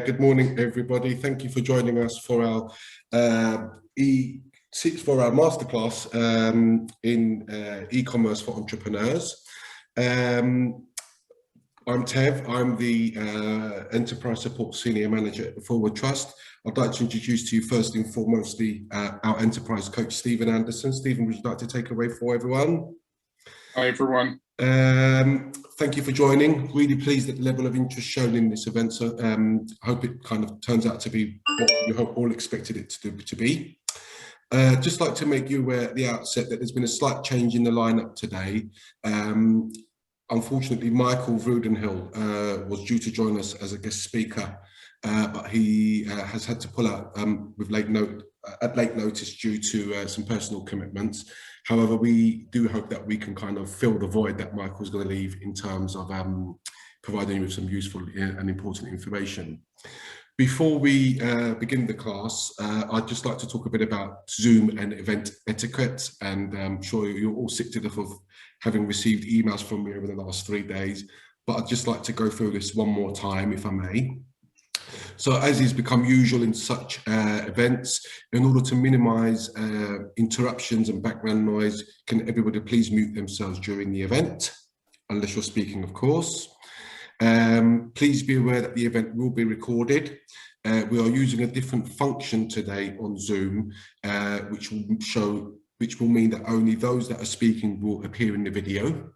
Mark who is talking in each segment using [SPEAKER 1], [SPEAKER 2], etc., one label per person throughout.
[SPEAKER 1] Good morning, everybody. Thank you for joining us for our masterclass in e-commerce for entrepreneurs. I'm Tev. I'm the Enterprise Support Senior Manager at the Forward Trust. I'd like to introduce to you first and foremost our Enterprise Coach, Stephen Anderson. Stephen, would you like to take away for everyone?
[SPEAKER 2] Hi, everyone.
[SPEAKER 1] Thank you for joining. Really pleased at the level of interest shown in this event. So I hope it kind of turns out to be what you all expected it to be. Just like to make you aware at the outset that there's been a slight change in the lineup today. Unfortunately, Michael Vrudenhill was due to join us as a guest speaker, but he has had to pull out at late notice due to some personal commitments. However, we do hope that we can kind of fill the void that Michael's going to leave in terms of providing you with some useful and important information. Before we begin the class, I'd just like to talk a bit about Zoom and event etiquette, and I'm sure you're all sick to death of having received emails from me over the last 3 days, but I'd just like to go through this one more time, if I may. So as is become usual in such events, in order to minimize interruptions and background noise, can everybody please mute themselves during the event, unless you're speaking, of course. Please be aware that the event will be recorded. We are using a different function today on Zoom, which will mean that only those that are speaking will appear in the video.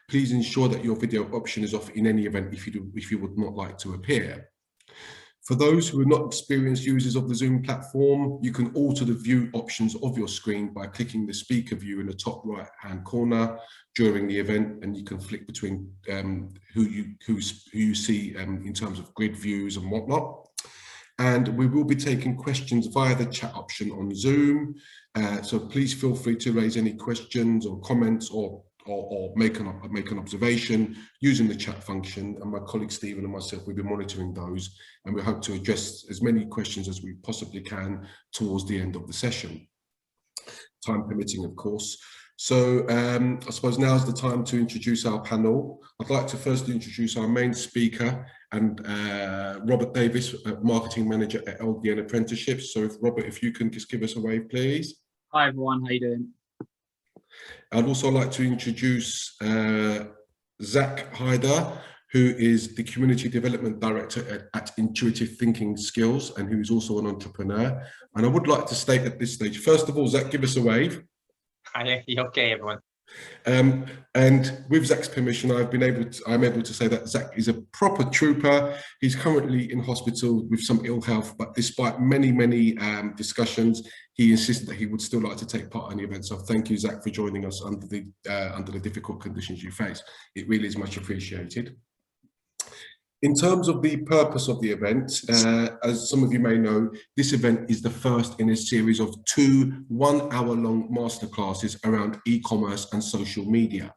[SPEAKER 1] Please ensure that your video option is off in any event if you would not like to appear. For those who are not experienced users of the Zoom platform, you can alter the view options of your screen by clicking the speaker view in the top right-hand corner during the event, and you can flick between who you see in terms of grid views and whatnot. And we will be taking questions via the chat option on Zoom. So please feel free to raise any questions or comments or make an observation using the chat function, and my colleague Stephen and myself will be monitoring those, and we hope to address as many questions as we possibly can towards the end of the session, time permitting, of course. So I suppose now's the time to introduce our panel. I'd like to first introduce our main speaker, and Robert Davis, Marketing Manager at LDN Apprenticeships. So Robert, if you can just give us a wave, please.
[SPEAKER 3] Hi everyone, how you doing?
[SPEAKER 1] I'd also like to introduce Zach Hyder, who is the Community Development Director at Intuitive Thinking Skills, and who is also an entrepreneur. And I would like to state at this stage, first of all, Zach, give us a wave.
[SPEAKER 3] Hi, okay, everyone.
[SPEAKER 1] And with Zach's permission, I'm able to say that Zach is a proper trooper. He's currently in hospital with some ill health, but despite many discussions, he insisted that he would still like to take part in the event. So thank you, Zach, for joining us under the difficult conditions you face. It really is much appreciated. In terms of the purpose of the event, as some of you may know, this event is the first in a series of 2 one-hour-long masterclasses around e-commerce and social media,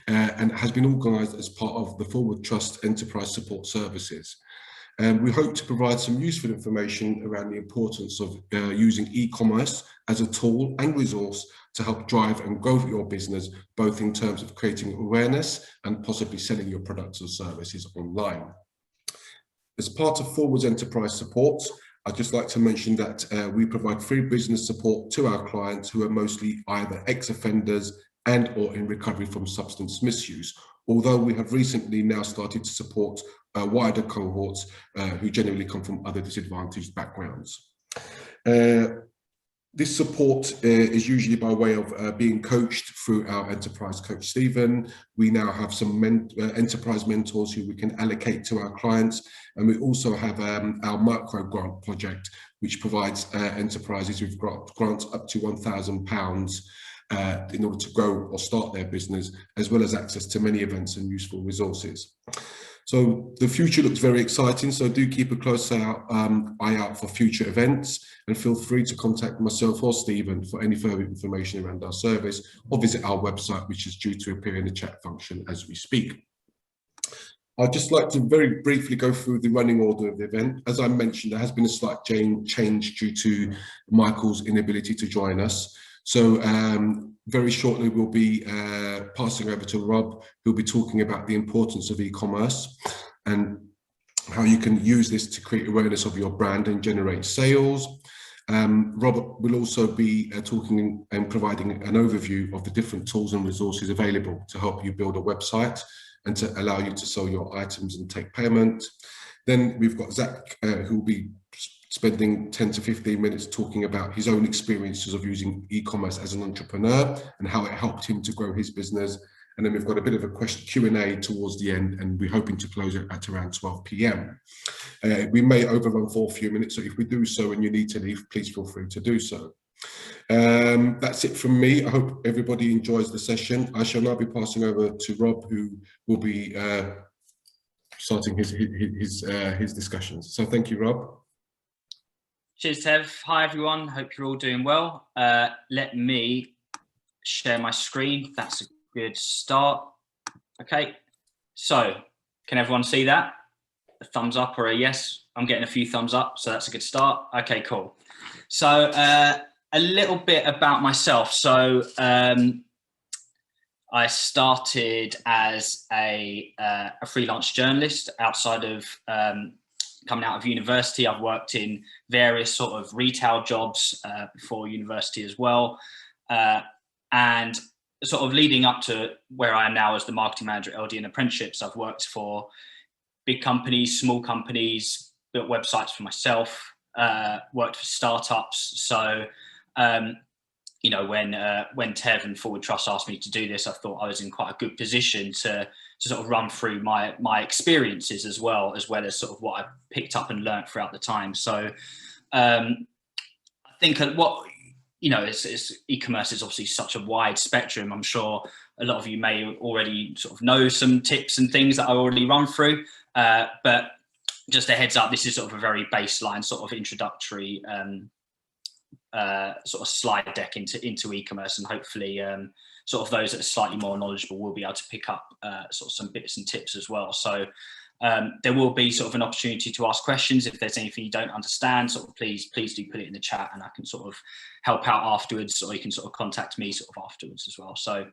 [SPEAKER 1] and has been organised as part of the Forward Trust Enterprise Support Services. We hope to provide some useful information around the importance of using e-commerce as a tool and resource to help drive and grow your business, both in terms of creating awareness and possibly selling your products or services online. As part of Forward's enterprise support, I'd just like to mention that we provide free business support to our clients who are mostly either ex-offenders and or in recovery from substance misuse, although we have recently now started to support wider cohorts who generally come from other disadvantaged backgrounds. This support is usually by way of being coached through our enterprise coach, Stephen. We now have some enterprise mentors who we can allocate to our clients. And we also have our micro grant project, which provides enterprises with grants up to £1,000 in order to grow or start their business, as well as access to many events and useful resources. So the future looks very exciting, so do keep a close eye out for future events, and feel free to contact myself or Stephen for any further information around our service, or visit our website, which is due to appear in the chat function as we speak. I'd just like to very briefly go through the running order of the event. As I mentioned, there has been a slight change due to Michael's inability to join us. So very shortly we'll be passing over to Rob, who'll be talking about the importance of e-commerce. And how you can use this to create awareness of your brand and generate sales. Robert will also be talking and providing an overview of the different tools and resources available to help you build a website and to allow you to sell your items and take payment. Then we've got Zach, who will be spending 10 to 15 minutes talking about his own experiences of using e-commerce as an entrepreneur and how it helped him to grow his business. And then we've got a bit of a Q&A towards the end, and we're hoping to close it at around 12 p.m. We may overrun for a few minutes, so if we do so and you need to leave, please feel free to do so. That's it from me. I hope everybody enjoys the session. I shall now be passing over to Rob, who will be starting his discussions. So thank you, Rob.
[SPEAKER 3] Cheers, Tev. Hi, everyone. Hope you're all doing well. Let me share my screen. That's a good start. Okay, so can everyone see that? A thumbs up or a yes? I'm getting a few thumbs up, so that's a good start. Okay, cool. So a little bit about myself. So I started as a freelance journalist outside of coming out of university. I've worked in various sort of retail jobs before university as well. And sort of leading up to where I am now as the marketing manager at LDN Apprenticeships, I've worked for big companies, small companies, built websites for myself, worked for startups. So, you know, when Tev and Forward Trust asked me to do this, I thought I was in quite a good position to sort of run through my experiences as well as sort of what I've picked up and learned throughout the time. So I think what, you know, e-commerce is obviously such a wide spectrum. I'm sure a lot of you may already sort of know some tips and things that I already run through, but just a heads up, this is sort of a very baseline sort of introductory sort of slide deck into e-commerce, and hopefully sort of those that are slightly more knowledgeable will be able to pick up sort of some bits and tips as well. So there will be sort of an opportunity to ask questions. If there's anything you don't understand, sort of please do put it in the chat, and I can sort of help out afterwards, or you can sort of contact me sort of afterwards as well. So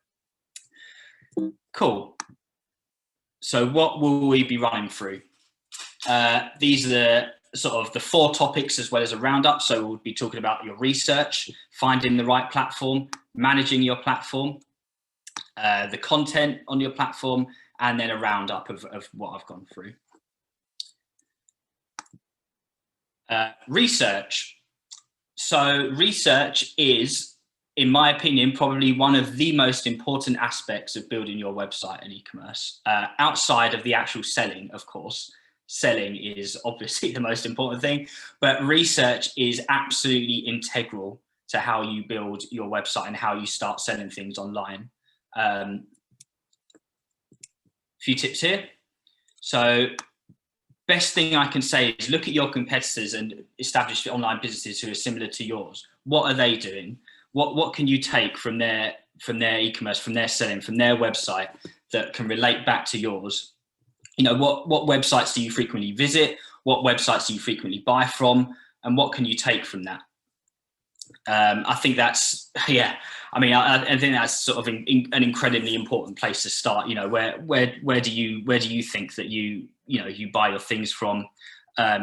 [SPEAKER 3] cool. So what will we be running through? These are sort of the 4 topics as well as a roundup. So we'll be talking about your research, finding the right platform, managing your platform, the content on your platform, and then a roundup of what I've gone through. Research. So research is, in my opinion, probably one of the most important aspects of building your website and e-commerce, outside of the actual selling, of course. Selling is obviously the most important thing, but research is absolutely integral to how you build your website and how you start selling things online. A few tips here. So best thing I can say is look at your competitors and established online businesses who are similar to yours. What are they doing? What can you take from their e-commerce, from their selling, from their website that can relate back to yours? You know, what websites do you frequently visit? What websites do you frequently buy from? And what can you take from that? I think that's, yeah, I mean, I think that's sort of an incredibly important place to start. You know, where do you think that you buy your things from?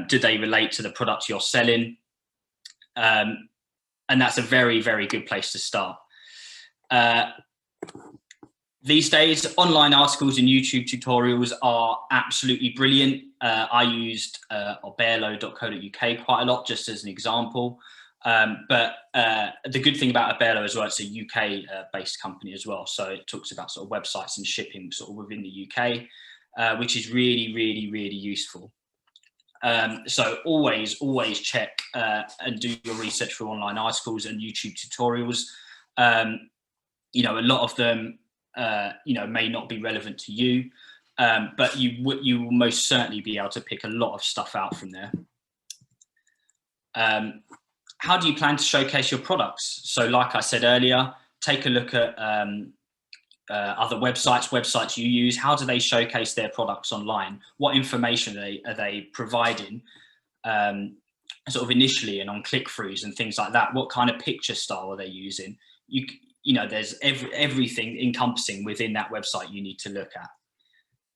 [SPEAKER 3] Do they relate to the product you're selling? And that's a very, very good place to start. These days, online articles and YouTube tutorials are absolutely brilliant. I used oberlo.co.uk quite a lot, just as an example. But the good thing about Oberlo as well, it's a UK-based company as well. So it talks about sort of websites and shipping sort of within the UK, which is really, really, really useful. So always check and do your research for online articles and YouTube tutorials. You know, a lot of them, you know, may not be relevant to you, but you will most certainly be able to pick a lot of stuff out from there. How do you plan to showcase your products? So like I said earlier, take a look at other websites you use. How do they showcase their products online? What information are they providing sort of initially and on click-throughs and things like that? What kind of picture style are they using? You know, there's everything encompassing within that website you need to look at.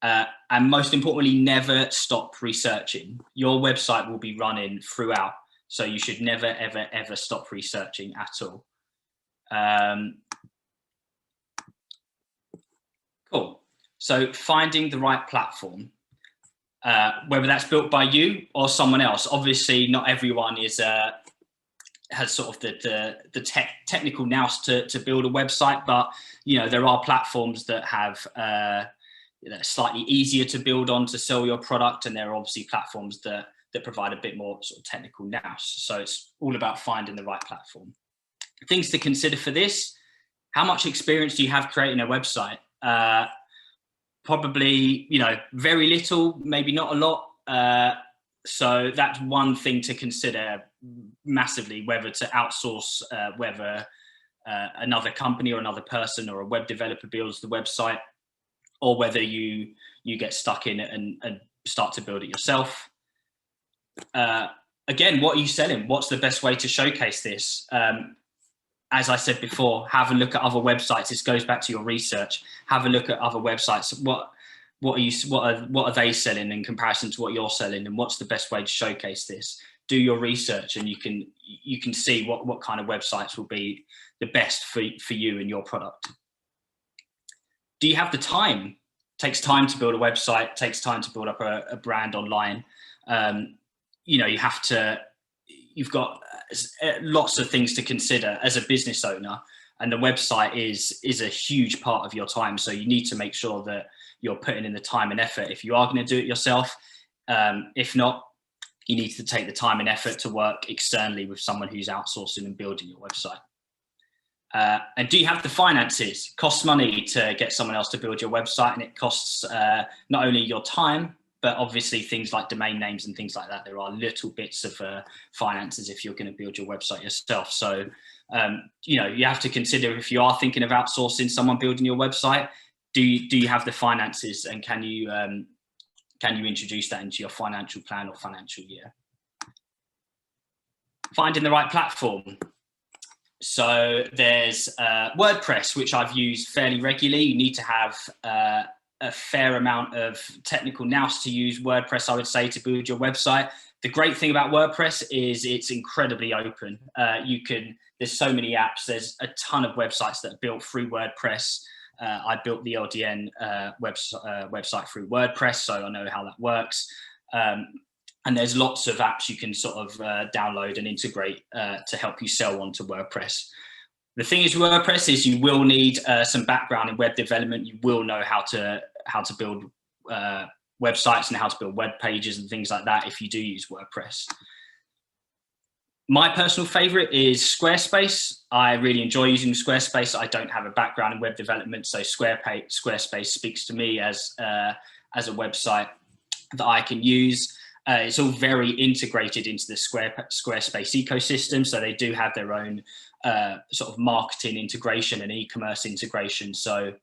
[SPEAKER 3] And most importantly, never stop researching. Your website will be running throughout, so you should never, ever, ever stop researching at all. Cool. So finding the right platform, whether that's built by you or someone else. Obviously, not everyone has sort of the technical nous to build a website, but there are platforms that have slightly easier to build on to sell your product, and there are obviously platforms that provide a bit more sort of technical nous. So it's all about finding the right platform. Things to consider for this: how much experience do you have creating a website? Probably, very little, maybe not a lot. So that's one thing to consider massively, whether to outsource, whether another company or another person or a web developer builds the website, or whether you get stuck in it and start to build it yourself. Again, what are you selling? What's the best way to showcase this? As I said before, have a look at other websites. This goes back to your research. Have a look at other websites. What are they selling in comparison to what you're selling, and what's the best way to showcase this? Do your research, and you can see what kind of websites will be the best for you and your product. Do you have the time? It takes time to build a website. It takes time to build up a brand online. You've got lots of things to consider as a business owner, and the website is a huge part of your time. So you need to make sure that you're putting in the time and effort if you are going to do it yourself. If not, you need to take the time and effort to work externally with someone who's outsourcing and building your website. And do you have the finances? It costs money to get someone else to build your website, and it costs not only your time, but obviously things like domain names and things like that. There are little bits of finances if you're going to build your website yourself. So, you have to consider, if you are thinking of outsourcing someone building your website, do you have the finances, and can you introduce that into your financial plan or financial year? Finding the right platform. So there's WordPress, which I've used fairly regularly. You need to have a fair amount of technical nous to use WordPress, I would say, to build your website. The great thing about WordPress is it's incredibly open. There's so many apps. There's a ton of websites that are built through WordPress. I built the LDN website through WordPress, so I know how that works. And there's lots of apps you can sort of download and integrate to help you sell onto WordPress. The thing is, WordPress is you will need some background in web development. You will know how to build websites and how to build web pages and things like that if you do use WordPress. My personal favorite is Squarespace. I really enjoy using Squarespace. I don't have a background in web development, so Squarespace speaks to me as a website that I can use. It's all very integrated into the Squarespace ecosystem, so they do have their own sort of marketing integration and e-commerce integration. So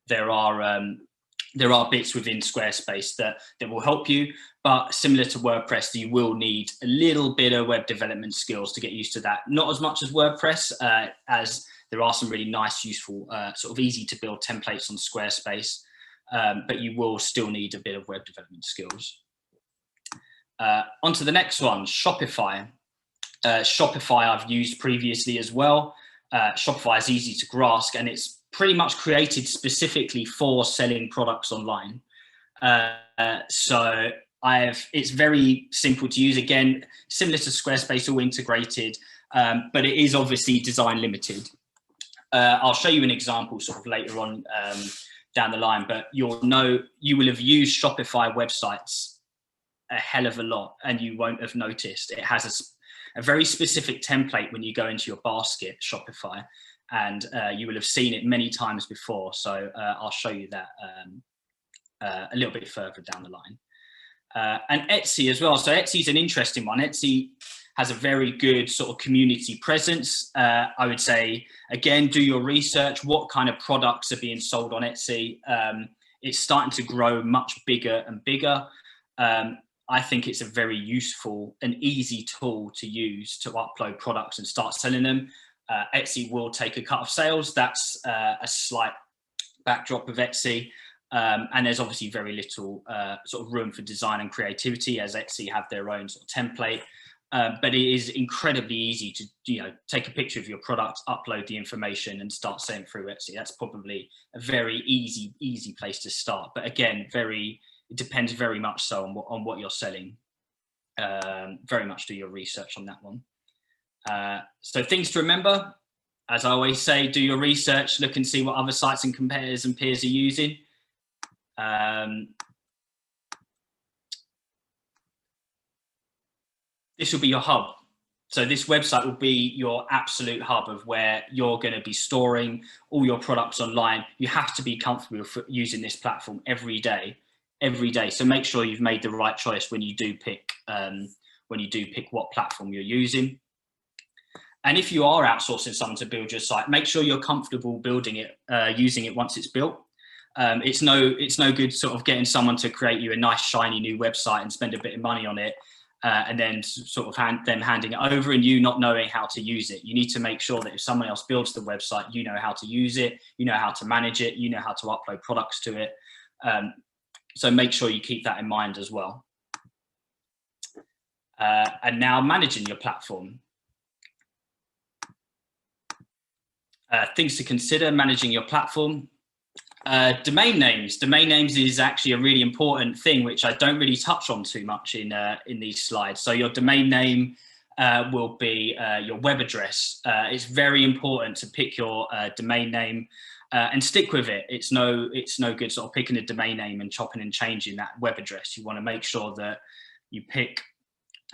[SPEAKER 3] there are bits within Squarespace that will help you, but similar to WordPress, you will need a little bit of web development skills to get used to that. Not as much as WordPress, as there are some really nice, useful, sort of easy to build templates on Squarespace, but you will still need a bit of web development skills. On to the next one, Shopify. Shopify I've used previously as well. Shopify is easy to grasp, and it's pretty much created specifically for selling products online. So it's very simple to use. Again, similar to Squarespace, all integrated, but it is obviously design limited. I'll show you an example sort of later on down the line, but you will have used Shopify websites a hell of a lot, and you won't have noticed. It has a very specific template when you go into your basket, Shopify, and you will have seen it many times before. So I'll show you that a little bit further down the line. And Etsy as well. So Etsy is an interesting one. Etsy has a very good sort of community presence. I would say, again, do your research. What kind of products are being sold on Etsy? It's starting to grow much bigger and bigger. I think it's a very useful and easy tool to use to upload products and start selling them. Etsy will take a cut of sales. That's a slight backdrop of Etsy. And there's obviously very little sort of room for design and creativity, as Etsy have their own sort of template. But it is incredibly easy to, take a picture of your product, upload the information and start selling through Etsy. That's probably a very easy place to start. But again, it depends very much so on what you're selling. Very much do your research on that one. So things to remember, as I always say, do your research, look and see what other sites and competitors and peers are using. This will be your hub. So this website will be your absolute hub of where you're going to be storing all your products online. You have to be comfortable using this platform every day. So make sure you've made the right choice when you do pick what platform you're using. And if you are outsourcing someone to build your site, make sure you're comfortable building it, using it once it's built. It's no good sort of getting someone to create you a nice shiny new website and spend a bit of money on it, and then sort of them handing it over and you not knowing how to use it. You need to make sure that if someone else builds the website, you know how to use it, you know how to manage it, you know how to upload products to it. So make sure you keep that in mind as well. And now managing your platform. Things to consider managing your platform. Domain names. Domain names is actually a really important thing, which I don't really touch on too much in these slides. So your domain name will be your web address. It's very important to pick your domain name and stick with it. It's no good sort of picking a domain name and chopping and changing that web address. You want to make sure that you pick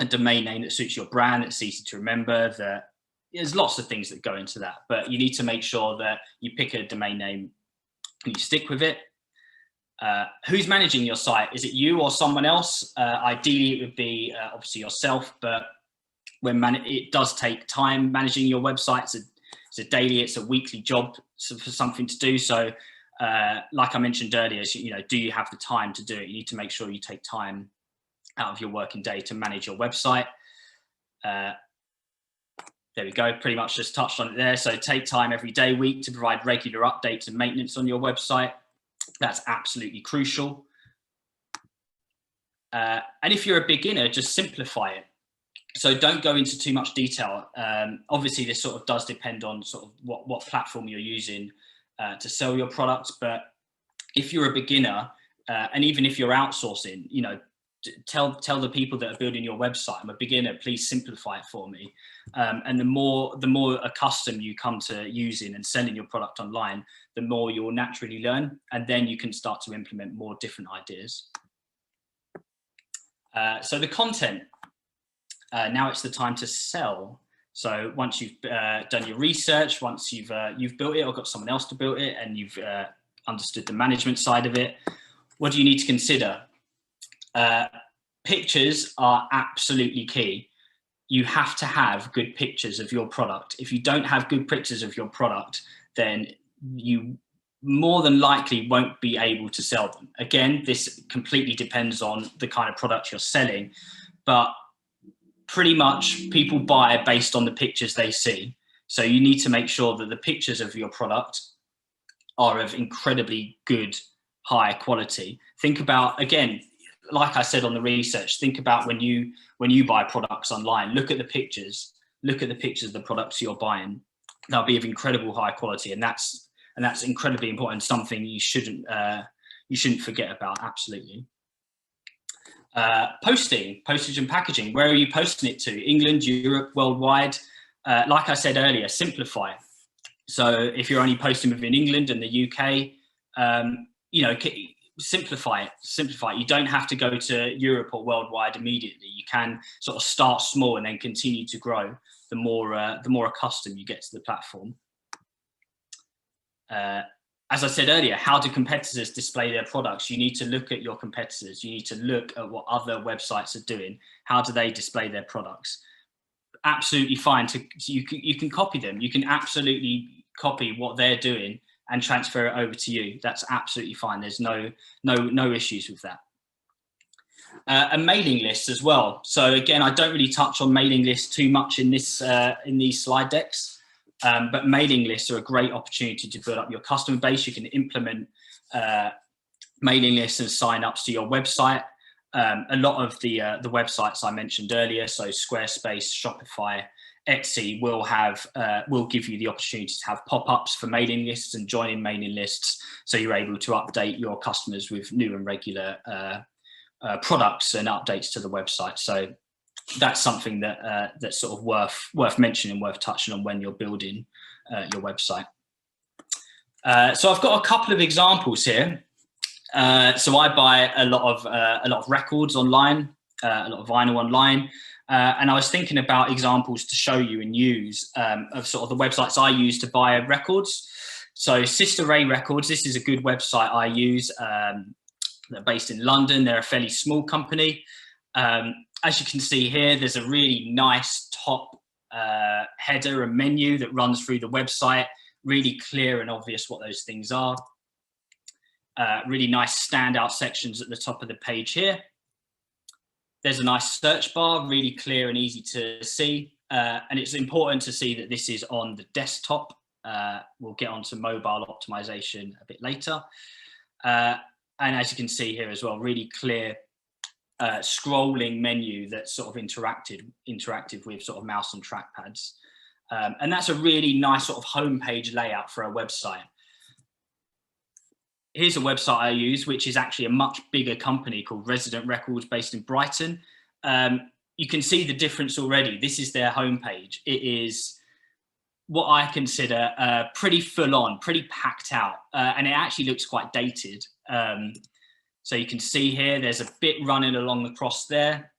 [SPEAKER 3] a domain name that suits your brand, that's easy to remember, that there's lots of things that go into that, but you need to make sure that you pick a domain name and you stick with it. Who's managing your site? Is it you or someone else? Ideally, it would be obviously yourself, but it does take time managing your website. It's a daily, it's a weekly job for something to do. So like I mentioned earlier, do you have the time to do it? You need to make sure you take time out of your working day to manage your website. There we go, pretty much just touched on it there. So take time every day, week to provide regular updates and maintenance on your website. That's absolutely crucial. And if you're a beginner, just simplify it. So don't go into too much detail. Obviously, this sort of does depend on sort of what platform you're using to sell your products. But if you're a beginner, and even if you're outsourcing, tell the people that are building your website, I'm a beginner, please simplify it for me. And the more accustomed you come to using and selling your product online, the more you will naturally learn, and then you can start to implement more different ideas. So the content, now it's the time to sell. So once you've done your research, once you've built it or got someone else to build it, and you've understood the management side of it, what do you need to consider? Pictures are absolutely key. You have to have good pictures of your product. If you don't have good pictures of your product, then you more than likely won't be able to sell them. Again, this completely depends on the kind of product you're selling, but pretty much people buy based on the pictures they see. So you need to make sure that the pictures of your product are of incredibly good, high quality. Think about, again, like I said on the research, think about when you buy products online, look at the pictures of the products you're buying. They'll be of incredible high quality, and that's incredibly important, something you shouldn't forget about, absolutely. Postage and packaging. Where are you posting it to? England, Europe, worldwide? Like I said earlier, simplify. So if you're only posting within England and the UK, simplify it. You don't have to go to Europe or worldwide immediately. You can sort of start small and then continue to grow the more accustomed you get to the platform. As I said earlier, how do competitors display their products? You need to look at your competitors. You need to look at what other websites are doing. How do they display their products? Absolutely fine. You can copy them. You can absolutely copy what they're doing and transfer it over to you. That's absolutely fine. There's no issues with that. And mailing lists as well. So again, I don't really touch on mailing lists too much in these slide decks, but mailing lists are a great opportunity to build up your customer base. You can implement mailing lists and sign-ups to your website. A lot of the websites I mentioned earlier, so Squarespace, Shopify, Etsy, will give you the opportunity to have pop-ups for mailing lists and joining mailing lists, so you're able to update your customers with new and regular products and updates to the website. So that's something that that's sort of worth mentioning, worth touching on when you're building your website. So I've got a couple of examples here. So I buy a lot of records online, a lot of vinyl online, and I was thinking about examples to show you and use of sort of the websites I use to buy records. So Sister Ray Records, this is a good website I use. They're based in London. They're a fairly small company. As you can see here, there's a really nice top header and menu that runs through the website. Really clear and obvious what those things are. Really nice standout sections at the top of the page here. There's a nice search bar, really clear and easy to see. And it's important to see that this is on the desktop. We'll get onto mobile optimization a bit later. And as you can see here as well, really clear scrolling menu that's sort of interactive with sort of mouse and trackpads. And that's a really nice sort of homepage layout for a website. Here's a website I use, which is actually a much bigger company called Resident Records based in Brighton. You can see the difference already. This is their homepage. It is what I consider pretty full on, pretty packed out, and it actually looks quite dated. So you can see here, there's a bit running along across there.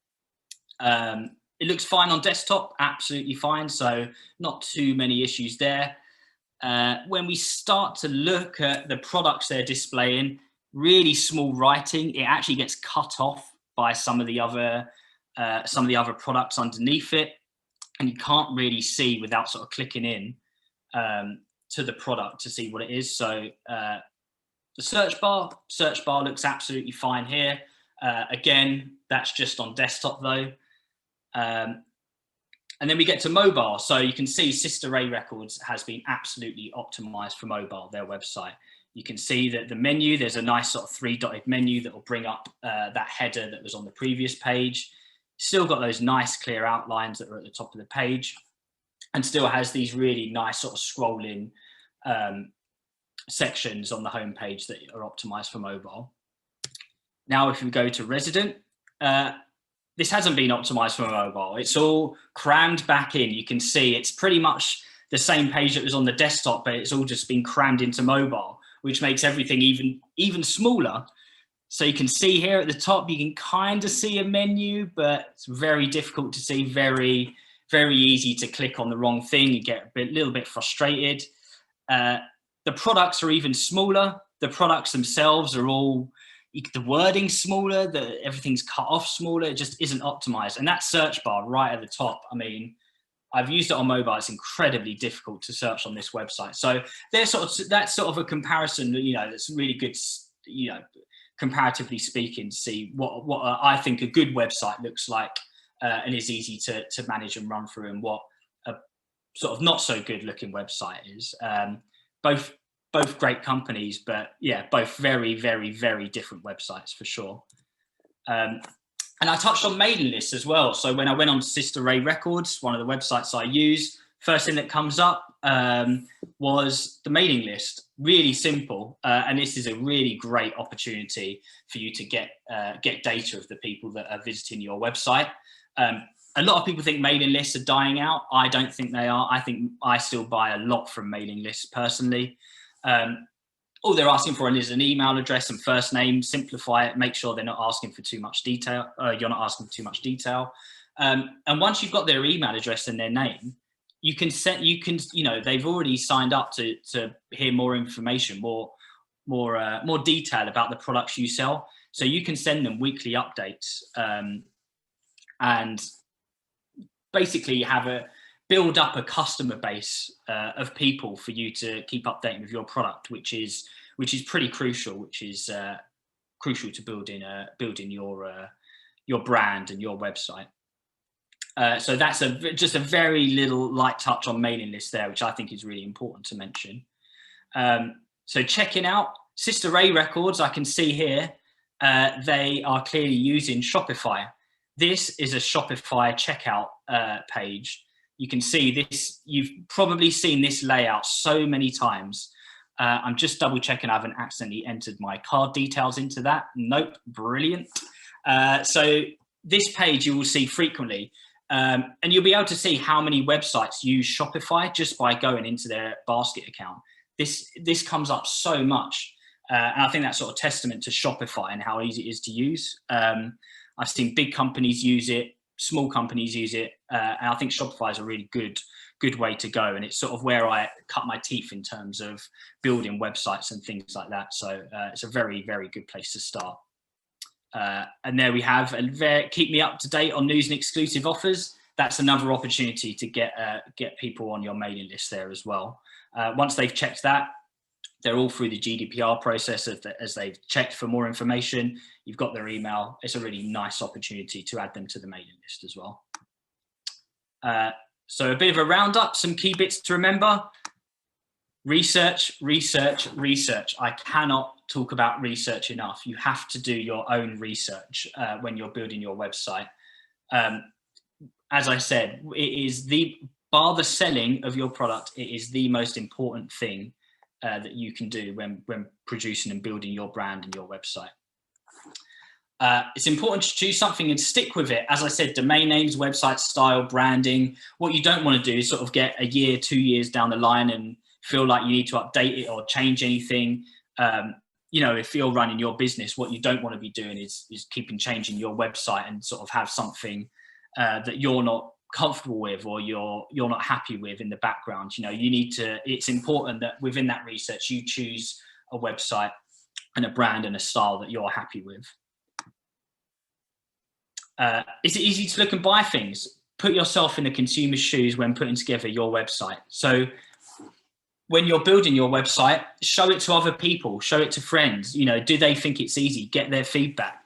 [SPEAKER 3] It looks fine on desktop, absolutely fine. So not too many issues there. When we start to look at the products they're displaying, really small writing, it actually gets cut off by some of the other products underneath it, and you can't really see without sort of clicking in to the product to see what it is. So the search bar looks absolutely fine here. Again, that's just on desktop though. And then we get to mobile. So you can see Sister Ray Records has been absolutely optimized for mobile, their website. You can see that the menu, there's a nice sort of 3-dotted menu that will bring up that header that was on the previous page. Still got those nice clear outlines that are at the top of the page, and still has these really nice sort of scrolling sections on the homepage that are optimized for mobile. Now, if we go to Resident, this hasn't been optimized for mobile. It's all crammed back in. You can see it's pretty much the same page that was on the desktop, but it's all just been crammed into mobile, which makes everything even smaller. So you can see here at the top, you can kind of see a menu, but it's very difficult to see, very, very easy to click on the wrong thing. You get a little bit frustrated. The products are even smaller. The products themselves are all, the wording's smaller, everything's cut off smaller. It just isn't optimized. And that search bar right at the top, I mean, I've used it on mobile. It's incredibly difficult to search on this website. So that's sort of a comparison, that's really good, comparatively speaking, to see what I think a good website looks like and is easy to manage and run through, and what a sort of not so good looking website is. Both great companies, but yeah, both very, very, very different websites for sure. And I touched on mailing lists as well. So when I went on Sister Ray Records, one of the websites I use, first thing that comes up was the mailing list. Really simple, and this is a really great opportunity for you to get data of the people that are visiting your website. A lot of people think mailing lists are dying out. I don't think they are. I think I still buy a lot from mailing lists personally. All they're asking for is an email address and first name. Simplify it, make sure they're not asking for too much detail. You're not asking for too much detail. And once you've got their email address and their name, you can they've already signed up to hear more information, more detail about the products you sell. So you can send them weekly updates and basically build up a customer base of people for you to keep updating with your product, which is pretty crucial, which is crucial to building your brand and your website. So that's just a very little light touch on mailing lists there, which I think is really important to mention. So checking out, Sister Ray Records, I can see here, they are clearly using Shopify. This is a Shopify checkout page. You can see this, you've probably seen this layout so many times. I'm just double checking I haven't accidentally entered my card details into that. Nope, brilliant. So this page you will see frequently, and you'll be able to see how many websites use Shopify just by going into their basket account. This comes up so much, and I think that's sort of testament to Shopify and how easy it is to use. I've seen big companies use it, small companies use it, and I think Shopify is a really good way to go, and it's sort of where I cut my teeth in terms of building websites and things like that. So it's a very, very good place to start. And there we have keep me up to date on news and exclusive offers. That's another opportunity to get people on your mailing list there as well. Once they've checked that, they're all through the GDPR process as they've checked for more information. You've got their email. It's a really nice opportunity to add them to the mailing list as well. So a bit of a roundup, some key bits to remember. Research, research, research. I cannot talk about research enough. You have to do your own research when you're building your website. As I said, it is bar the selling of your product, it is the most important thing that you can do when producing and building your brand and your website. It's important to choose something and stick with it. As I said, domain names, website style, branding. What you don't want to do is sort of get a year, 2 years down the line and feel like you need to update it or change anything. If you're running your business, what you don't want to be doing is keeping changing your website and sort of have something that you're not comfortable with or you're not happy with in the background. It's important that within that research, you choose a website and a brand and a style that you're happy with. Is it easy to look and buy things? Put yourself in the consumer's shoes when putting together your website. So when you're building your website, show it to other people, show it to friends. Do they think it's easy? Get their feedback.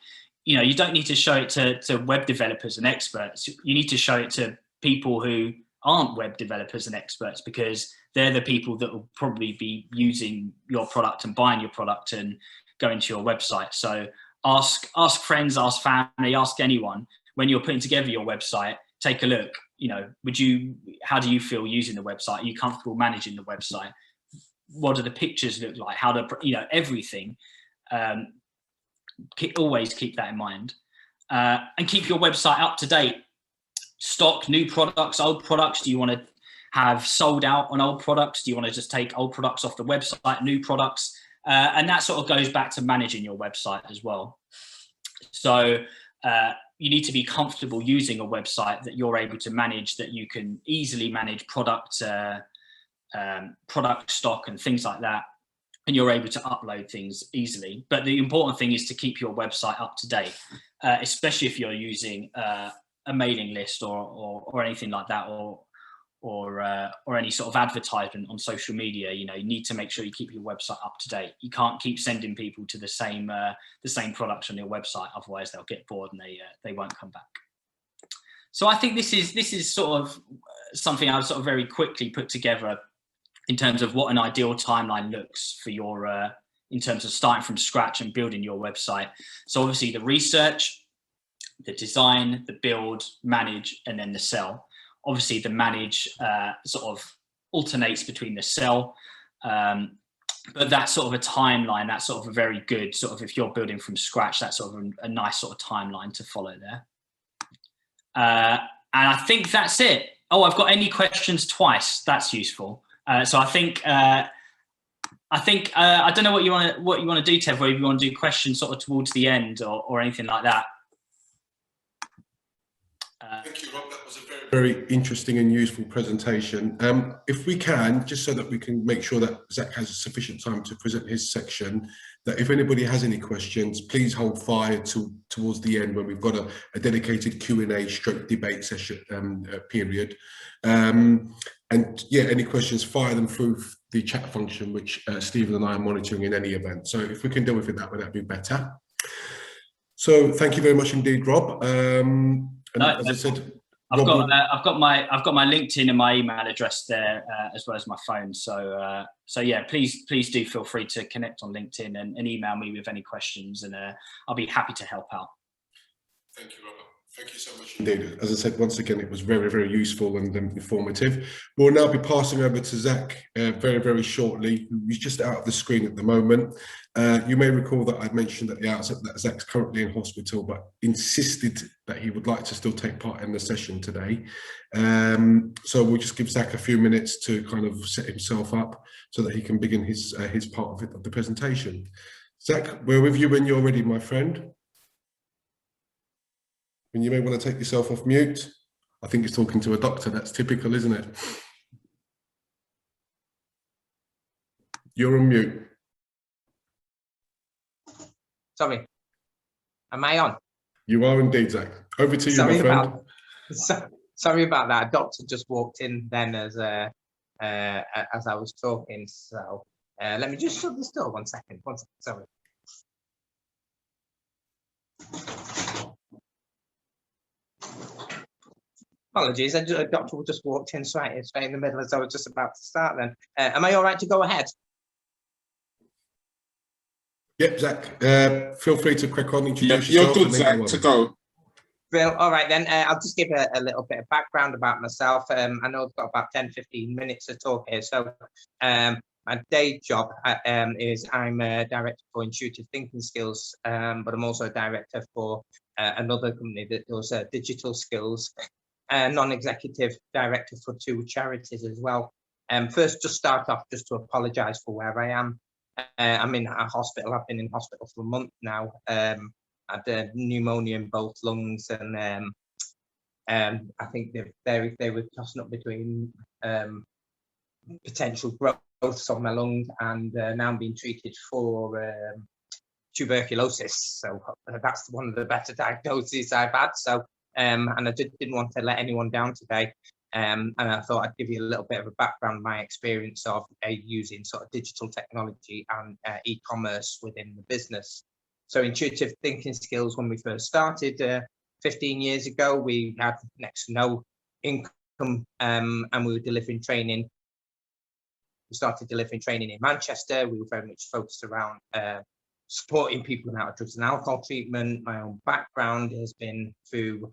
[SPEAKER 3] You don't need to show it to web developers and experts. You need to show it to people who aren't web developers and experts, because they're the people that will probably be using your product and buying your product and going to your website. So ask friends, ask family, ask anyone when you're putting together your website. Take a look. How do you feel using the website? Are you comfortable managing the website? What do the pictures look like? How do everything? Always keep that in mind, and keep your website up to date. Stock new products, old products. Do you want to have sold out on old products? Do you want to just take old products off the website, new products? And that sort of goes back to managing your website as well. So you need to be comfortable using a website that you're able to manage, that you can easily manage product stock and things like that, and you're able to upload things easily. But the important thing is to keep your website up to date, especially if you're using a mailing list or anything like that, or any sort of advertisement on social media. You need to make sure you keep your website up to date. You can't keep sending people to the same products on your website, otherwise they'll get bored and they won't come back. So I think this is sort of something I've sort of very quickly put together in terms of what an ideal timeline looks for your in terms of starting from scratch and building your website. So obviously the research, the design, the build, manage, and then the sell. Obviously the manage sort of alternates between the sell, but that's sort of a timeline. That's sort of a very good sort of, if you're building from scratch, that's sort of a nice sort of timeline to follow there. And I think that's it. Oh, I've got any questions twice. That's useful. So I think I don't know what you want to do, Tev, whether you want to do questions sort of towards the end or anything like that.
[SPEAKER 1] Thank you, Rob. That was a very interesting and useful presentation. If we can, just so that we can make sure that Zach has sufficient time to present his section, that if anybody has any questions, please hold fire towards the end when we've got a dedicated Q&A stroke debate session period. And yeah, any questions, fire them through the chat function, which Stephen and I are monitoring in any event. So if we can deal with it that way, that'd be better. So thank you very much indeed, Rob. And as I said,
[SPEAKER 3] I've
[SPEAKER 1] Rob,
[SPEAKER 3] got my LinkedIn and my email address there, as well as my phone. So yeah, please do feel free to connect on LinkedIn and email me with any questions, and I'll be happy to help out.
[SPEAKER 1] Thank you, Robert. Thank you so much indeed. As I said, once again, it was very, very useful and informative. We'll now be passing over to Zach very, very shortly. He's just out of the screen at the moment. You may recall that I mentioned at the outset that Zach's currently in hospital, but insisted that he would like to still take part in the session today. So we'll just give Zach a few minutes to kind of set himself up so that he can begin his part of the presentation. Zach, we're with you when you're ready, my friend. And you may want to take yourself off mute. I think he's talking to a doctor. That's typical, isn't it? You're on mute.
[SPEAKER 4] Sorry, am I on?
[SPEAKER 1] You are indeed, Zach. Over to you, my friend.
[SPEAKER 4] Sorry about that. A doctor just walked in then as I was talking. So let me just shut this door. One second. Sorry. Apologies, a doctor just walked in straight in the middle as I was just about to start then. Am I all right to go ahead?
[SPEAKER 1] Yep, Zach, feel free to crack on, introduce
[SPEAKER 2] yourself.
[SPEAKER 1] You're good,
[SPEAKER 2] Zach, to go.
[SPEAKER 4] Bill, all right then, I'll just give a little bit of background about myself. I know I've got about 10-15 minutes to talk here. So my day job is I'm a director for Intuitive Thinking Skills, but I'm also a director for another company that does digital skills. Non-executive director for 2 charities as well. First, just start off just to apologise for where I am. I'm in a hospital. I've been in hospital for a month now. I had pneumonia in both lungs, and I think they were tossing up between potential growths on my lung, and now I'm being treated for tuberculosis. So that's one of the better diagnoses I've had. So and I didn't want to let anyone down today. And I thought I'd give you a little bit of a background, my experience of using sort of digital technology and e-commerce within the business. So Intuitive Thinking Skills, when we first started 15 years ago, we had next to no income, and we were delivering training. We started delivering training in Manchester. We were very much focused around supporting people out of drugs and alcohol treatment. My own background has been through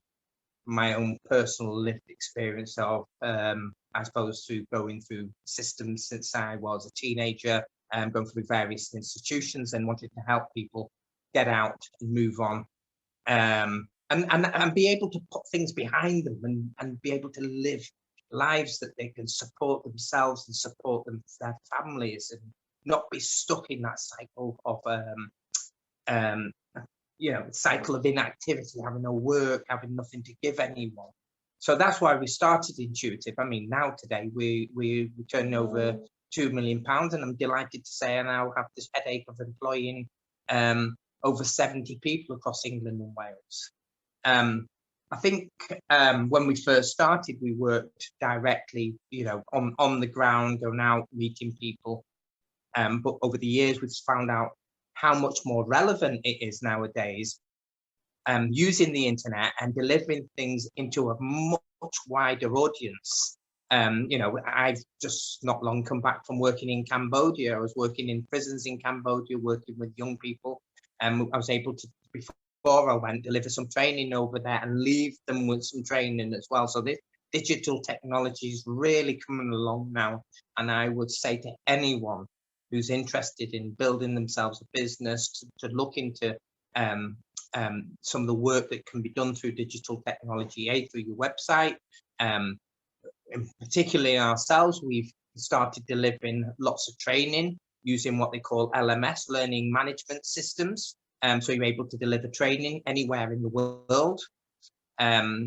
[SPEAKER 4] my own personal lived experience of, I suppose, through going through systems since I was a teenager, and going through various institutions and wanted to help people get out and move on, and be able to put things behind them and be able to live lives that they can support themselves and support their families, and not be stuck in that cycle of cycle of inactivity, having no work, having nothing to give anyone. So that's why we started Intuitive. I mean, now today we turn over £2 million, and I'm delighted to say I now have this headache of employing over 70 people across England and Wales. I think when we first started, we worked directly, on the ground, going out, meeting people. But over the years, we've found out how much more relevant it is nowadays, using the internet and delivering things into a much wider audience. I've just not long come back from working in Cambodia. I was working in prisons in Cambodia, working with young people, and I was able to, before I went, deliver some training over there and leave them with some training as well. So this digital technology is really coming along now, and I would say to anyone who's interested in building themselves a business to look into some of the work that can be done through digital technology, through your website. And particularly ourselves, we've started delivering lots of training using what they call LMS, learning management systems. So you're able to deliver training anywhere in the world.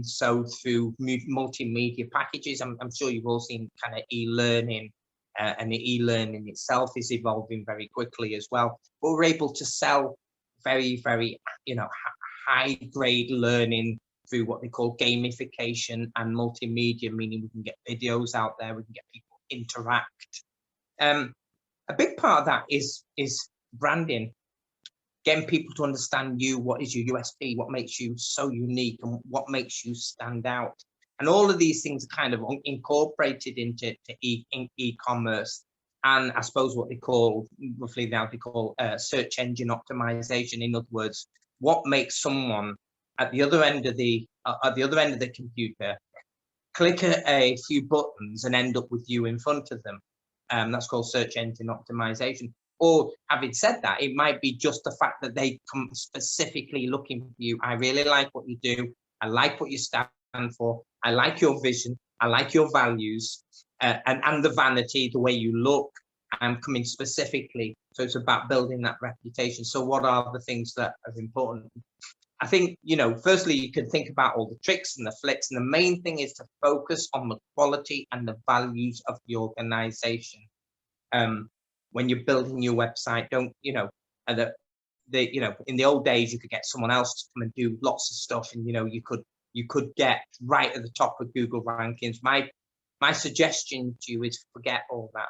[SPEAKER 4] So through multimedia packages, I'm sure you've all seen kind of e-learning. And the e-learning itself is evolving very quickly as well. But we're able to sell very, very, high-grade learning through what they call gamification and multimedia, meaning we can get videos out there, we can get people interact. A big part of that is branding, getting people to understand you, what is your USP, what makes you so unique, and what makes you stand out. And all of these things are kind of incorporated into e-commerce. And I suppose what they call, roughly now they call search engine optimization. In other words, what makes someone at the other end of the computer click a few buttons and end up with you in front of them. That's called search engine optimization. Or having said that, it might be just the fact that they come specifically looking for you. I really like what you do. I like what you stand for. I like your vision. I like your values and the vanity, the way you look. I'm coming specifically. So it's about building that reputation. So what are the things that are important? I think, firstly, you can think about all the tricks and the flicks. And the main thing is to focus on the quality and the values of the organization. When you're building your website, don't, in the old days, you could get someone else to come and do lots of stuff. And, you could get right at the top of Google rankings. My suggestion to you is forget all that.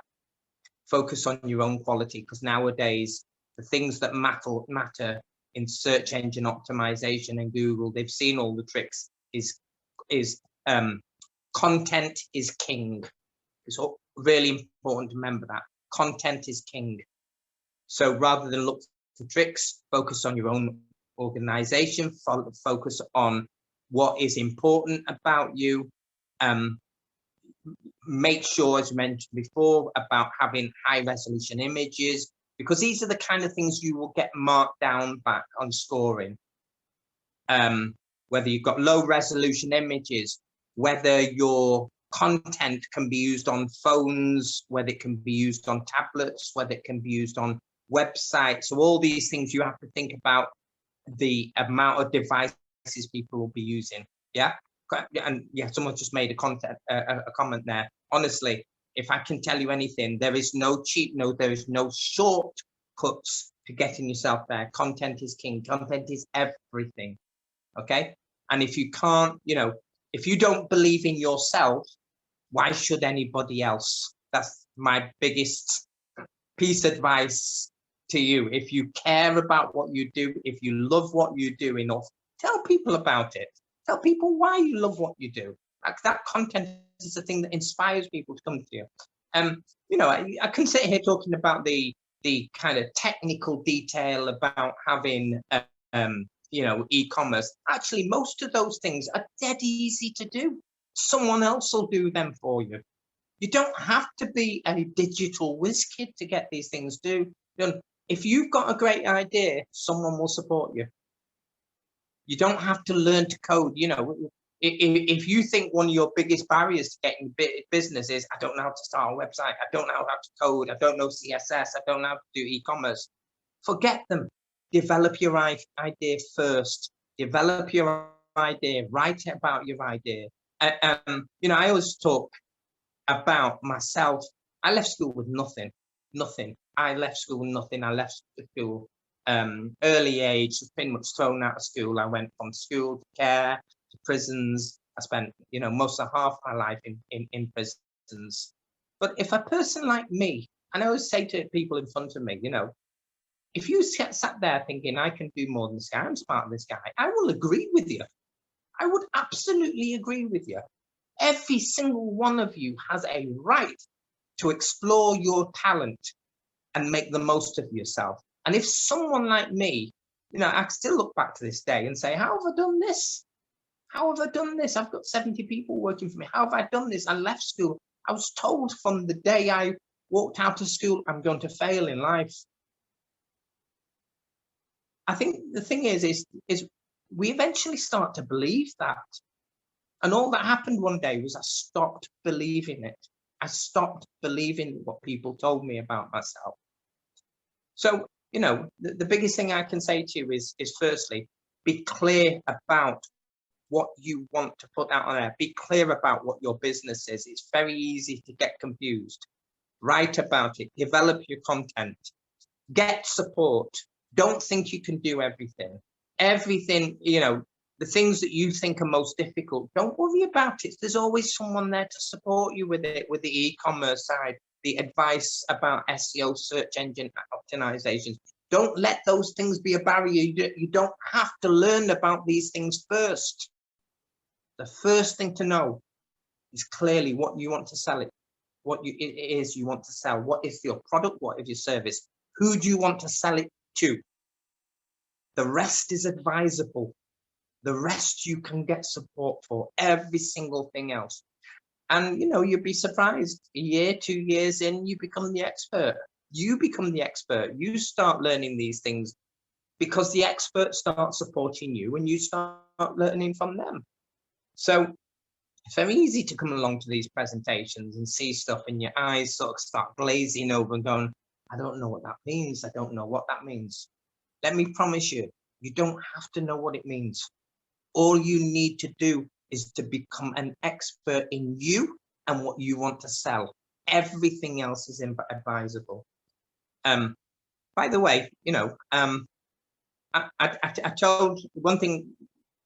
[SPEAKER 4] Focus on your own quality, because nowadays, the things that matter in search engine optimization and Google, they've seen all the tricks, is content is king. It's really important to remember that. Content is king. So rather than look for tricks, focus on your own organization, focus on what is important about you. Make sure, as mentioned before, about having high resolution images, because these are the kind of things you will get marked down back on scoring. Whether you've got low resolution images, whether your content can be used on phones, whether it can be used on tablets, whether it can be used on websites. So all these things you have to think about the amount of devices people will be using. Yeah. And yeah, someone just made a comment there. Honestly, if I can tell you anything, there is no there is no shortcuts to getting yourself there. Content is king. Content is everything. Okay. And if you can't, if you don't believe in yourself, why should anybody else? That's my biggest piece of advice to you. If you care about what you do, if you love what you do enough, tell people about it. Tell people why you love what you do. Like, that content is the thing that inspires people to come to you. I can sit here talking about the kind of technical detail about having e-commerce. Actually, most of those things are dead easy to do. Someone else will do them for you. You don't have to be a digital whiz kid to get these things done. If you've got a great idea, someone will support you. You don't have to learn to code. If you think one of your biggest barriers to getting business is, I don't know how to start a website, I don't know how to code, I don't know CSS, I don't know how to do e-commerce, forget them. Develop your idea first. Develop your idea. Write about your idea. I always talk about myself. I left school with nothing. I left school with nothing. I left school early age, pretty much thrown out of school. I went from school to care to prisons. I spent, most of half my life in prisons. But if a person like me, and I always say to people in front of me, if you sat there thinking, I can do more than this guy, I'm smarter than this guy, I will agree with you. I would absolutely agree with you. Every single one of you has a right to explore your talent and make the most of yourself. And if someone like me, I still look back to this day and say, how have I done this? How have I done this? I've got 70 people working for me. How have I done this? I left school. I was told from the day I walked out of school, I'm going to fail in life. I think the thing is we eventually start to believe that. And all that happened one day was I stopped believing it. I stopped believing what people told me about myself. So, the biggest thing I can say to you is firstly, be clear about what you want to put out on there. Be clear about what your business is. It's very easy to get confused. Write about it. Develop your content. Get support. Don't think you can do everything. Everything, the things that you think are most difficult, don't worry about it. There's always someone there to support you with it, with the e-commerce side, the advice about SEO, search engine optimizations. Don't let those things be a barrier. You don't have to learn about these things first. the first thing to know is clearly what you want to sell it, it is you want to sell. What is your product? What is your service? Who do you want to sell it to? The rest is advisable. The rest you can get support for, every single thing else. And, you know, you'd be surprised, a year, 2 years in, you become the expert. You become the expert. You start learning these things because the experts start supporting you and you start learning from them. So it's very easy to come along to these presentations and see stuff and your eyes sort of start glazing over and going, I don't know what that means. I don't know what that means. Let me promise you, you don't have to know what it means. All you need to do is to become an expert in you and what you want to sell. Everything else is advisable. By the way, you know, I told one thing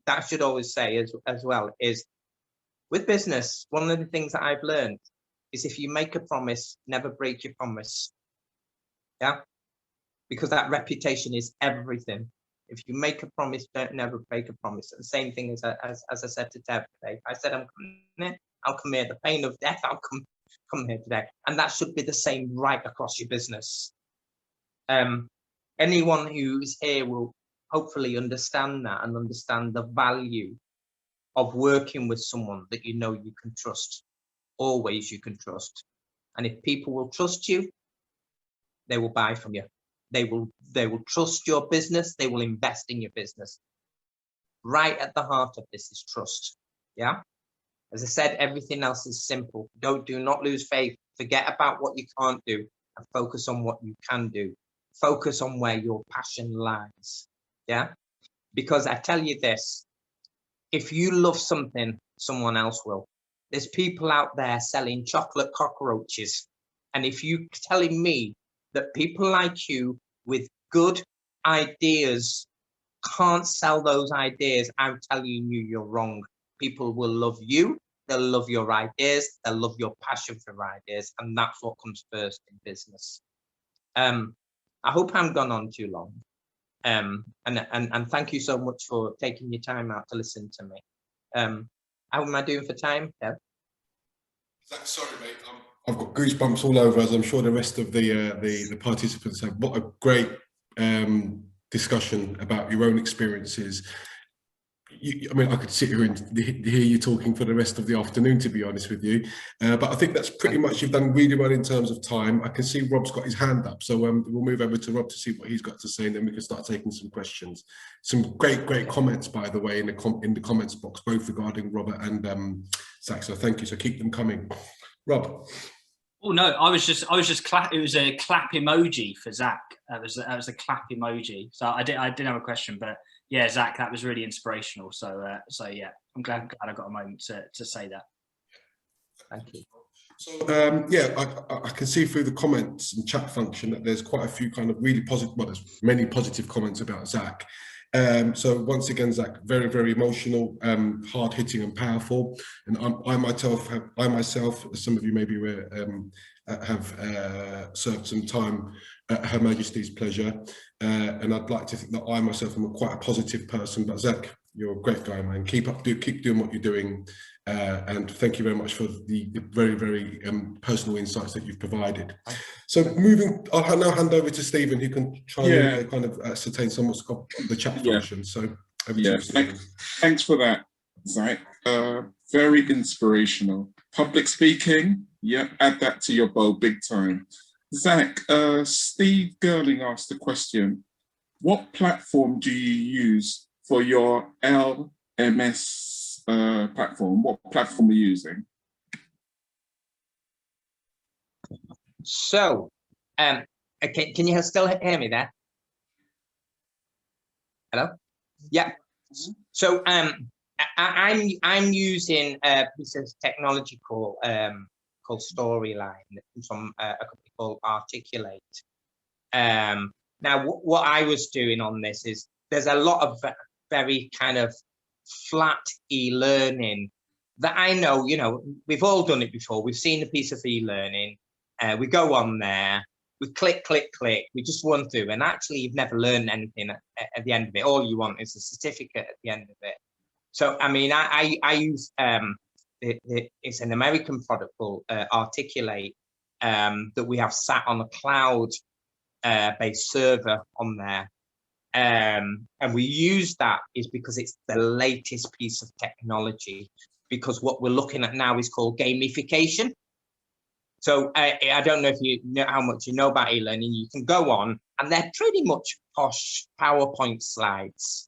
[SPEAKER 4] that I should always say as well is with business, one of the things that I've learned is if you make a promise, never break your promise. Yeah, because that reputation is everything. If you make a promise, don't never break a promise. And the same thing as I said to Dev today. If I said I'm coming here, I'll come here. The pain of death, I'll come here today. And that should be the same right across your business. Anyone who's here will hopefully understand that and understand the value of working with someone that you know you can trust. Always you can trust. And if people will trust you, they will buy from you. They will trust your business. They will invest in your business. Right at the heart of this is trust. Yeah. As I said, everything else is simple. Do not lose faith. Forget about what you can't do and focus on what you can do. Focus on where your passion lies. Yeah. Because I tell you this, if you love something, someone else will. There's people out there selling chocolate cockroaches. And if you're telling me that people like you with good ideas can't sell those ideas, I'm telling you, you're wrong. People will love you. They'll love your ideas. They'll love your passion for ideas. And that's what comes first in business. I hope I haven't gone on too long. And thank you so much for taking your time out to listen to me. How am I doing for time, Dev?
[SPEAKER 1] Sorry, mate. I've got goosebumps all over, as I'm sure the rest of the participants have. What a great discussion about your own experiences. I mean, I could sit here and hear you talking for the rest of the afternoon, to be honest with you. But I think that's pretty much, you've done really well in terms of time. I can see Rob's got his hand up, so we'll move over to Rob to see what he's got to say, and then we can start taking some questions. Some great comments, by the way, in the comments box, both regarding Robert and Zach. So thank you. So keep them coming. Rob.
[SPEAKER 3] Oh no, I was just clap. It was a clap emoji for Zach. That was a clap emoji. So I didn't have a question, but yeah, Zach, that was really inspirational. So yeah, I'm glad I got a moment to say that.
[SPEAKER 4] Thank you.
[SPEAKER 1] So yeah, I can see through the comments and chat function that there's quite a few kind of really positive, well, there's many positive comments about Zach. So once again, Zach, very emotional, hard hitting and powerful. And I myself, as some of you may be aware, have served some time at Her Majesty's pleasure. And I'd like to think that I myself am quite a positive person, but Zach, you're a great guy, man. Keep doing what you're doing. And thank you very much for the very personal insights that you've provided. So I'll now hand over to Stephen, who can try and kind of ascertain some of the chat function. So over to you, Stephen.
[SPEAKER 2] Thanks for that, Zach. Very inspirational. Public speaking, add that to your bow big time. Zach, Steve Girling asked the question, what platform do you use for your LMS platform? What platform are you using?
[SPEAKER 4] So, okay, can you still hear me there? Hello? Yeah. So, I'm using a piece of technology called Storyline from a company called Articulate. Now, what I was doing on this is there's a lot of very kind of flat e-learning that I know, we've all done it before. We've seen a piece of e-learning. We go on there, we click, we just run through, and actually you've never learned anything at the end of it. All you want is a certificate at the end of it. So, I mean, I use, it's an American product called Articulate that we have sat on a cloud based server on there. And we use that is because it's the latest piece of technology, because what we're looking at now is called gamification. So I don't know if you know how much you know about e-learning. You can go on and they're pretty much posh PowerPoint slides.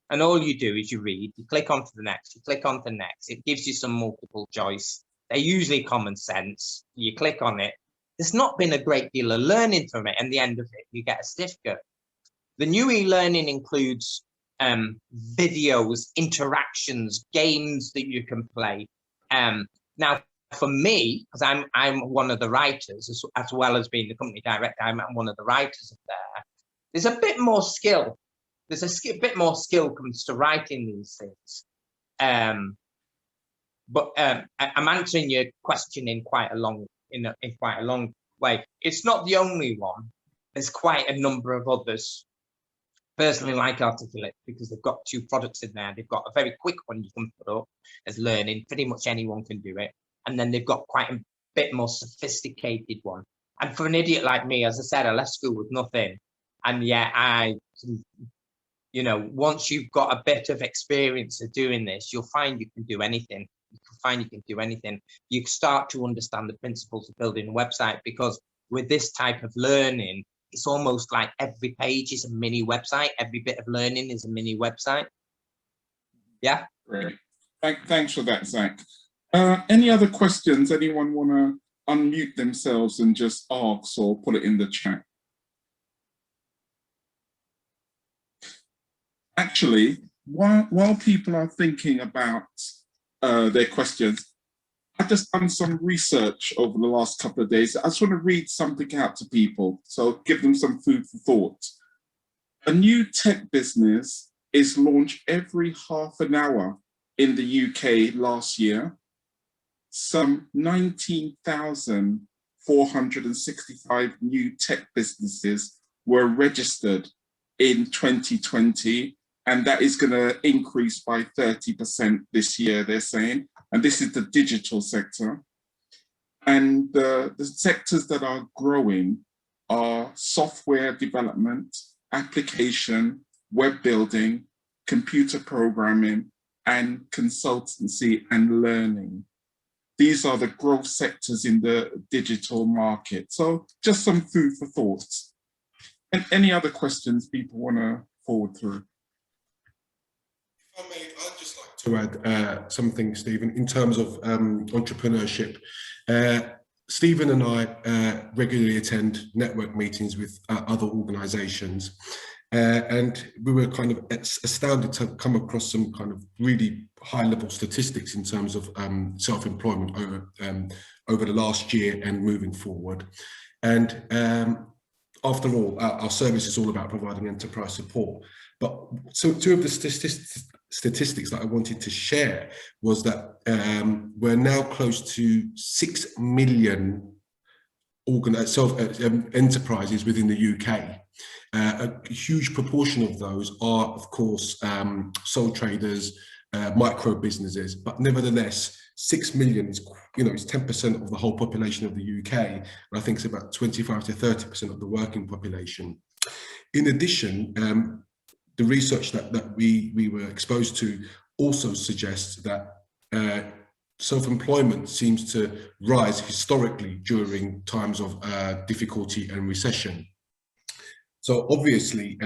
[SPEAKER 4] And all you do is you read, you click onto the next, you click onto the next. It gives you some multiple choice. They're usually common sense. You click on it. There's not been a great deal of learning from it. And the end of it, you get a certificate. The new e-learning includes videos, interactions, games that you can play. Now, for me, because I'm one of the writers, as well as being the company director, I'm one of the writers of there. There's a bit more skill. There's a bit more skill comes to writing these things. But I'm answering your question in quite a long way. It's not the only one. There's quite a number of others. Personally, like Articulate, because they've got 2 products in there. They've got a very quick one you can put up as learning. Pretty much anyone can do it. And then they've got quite a bit more sophisticated one. And for an idiot like me, as I said, I left school with nothing. And yeah, you know, once you've got a bit of experience of doing this, you'll find you can do anything. You start to understand the principles of building a website, because with this type of learning, it's almost like every page is a mini website. Every bit of learning is a mini website. Yeah.
[SPEAKER 2] Great. Thanks for that, Zach. Any other questions? Anyone want to unmute themselves and just ask or put it in the chat? Actually, while people are thinking about their questions, I've just done some research over the last couple of days. I just want to read something out to people, so give them some food for thought. A new tech business is launched every half an hour in the UK last year. Some 19,465 new tech businesses were registered in 2020, and that is going to increase by 30% this year, they're saying. And this is the digital sector. And the sectors that are growing are software development, application, web building, computer programming, and consultancy and learning. These are the growth sectors in the digital market. So just some food for thought. And any other questions people want to forward through?
[SPEAKER 1] If I may, I'd just like to add something, Stephen, in terms of entrepreneurship. Stephen and I regularly attend network meetings with other organisations, and we were kind of astounded to come across some kind of really high-level statistics in terms of self-employment over the last year and moving forward. And after all, our service is all about providing enterprise support. But so 2 of the statistics that I wanted to share was that we're now close to 6 million enterprises within the UK. A huge proportion of those are, of course, sole traders, micro businesses, but nevertheless, 6 million is, you know, it's 10% of the whole population of the UK. And I think it's about 25 to 30% of the working population. In addition, the research that we were exposed to also suggests that self-employment seems to rise historically during times of difficulty and recession. So obviously,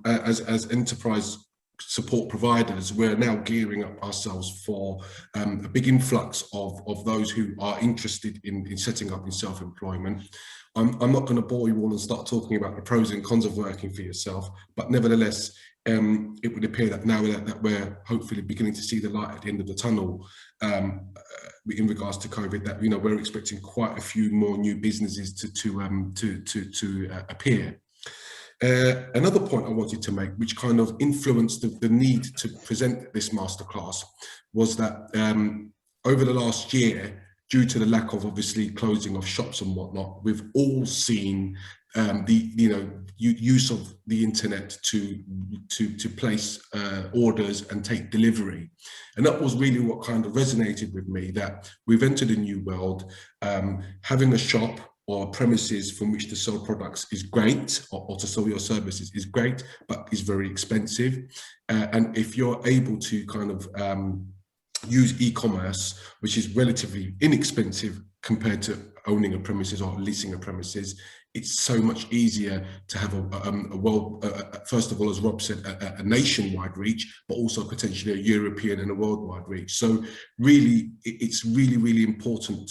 [SPEAKER 1] as enterprise support providers, we're now gearing up ourselves for a big influx of those who are interested in setting up in self-employment. I'm not going to bore you all and start talking about the pros and cons of working for yourself, but nevertheless, it would appear that now that we're hopefully beginning to see the light at the end of the tunnel in regards to COVID, that, you know, we're expecting quite a few more new businesses to appear. Another point I wanted to make, which kind of influenced the need to present this masterclass, was that over the last year, due to the lack of obviously closing of shops and whatnot, we've all seen the use of the internet to place orders and take delivery, and that was really what kind of resonated with me, that we've entered a new world. Having a shop or premises from which to sell products is great, or to sell your services is great, but is very expensive. And if you're able to kind of use e-commerce, which is relatively inexpensive compared to owning a premises or leasing a premises, it's so much easier to have a world, first of all, as Rob said, a nationwide reach, but also potentially a European and a worldwide reach. So really, it's really, really important